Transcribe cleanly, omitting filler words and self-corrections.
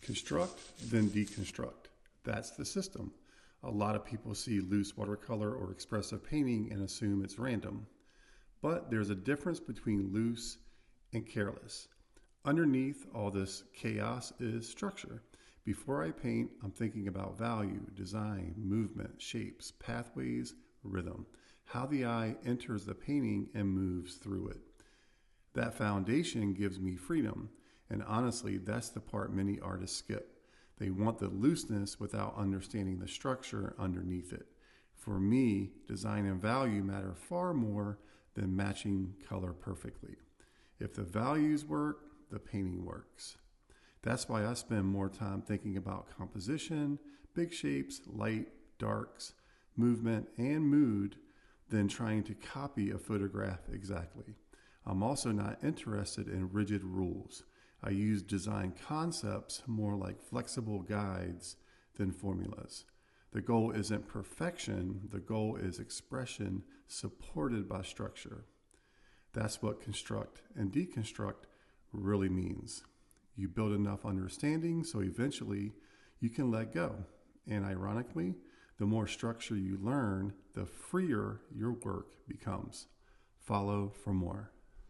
Construct, then deconstruct. That's the system. A lot of people see loose watercolor or expressive painting and assume it's random. But there's a difference between loose and careless. Underneath all this chaos is structure. Before I paint, I'm thinking about value, design, movement, shapes, pathways, rhythm, how the eye enters the painting and moves through it. That foundation gives me freedom, and honestly, that's the part many artists skip. They want the looseness without understanding the structure underneath it. For me, design and value matter far more than matching color perfectly. If the values work, the painting works. That's why I spend more time thinking about composition, big shapes, light, darks, movement, and mood than trying to copy a photograph exactly. I'm also not interested in rigid rules. I use design concepts more like flexible guides than formulas. The goal isn't perfection, the goal is expression supported by structure. That's what construct and deconstruct really means. You build enough understanding so eventually you can let go. And ironically, the more structure you learn, the freer your work becomes. Follow for more.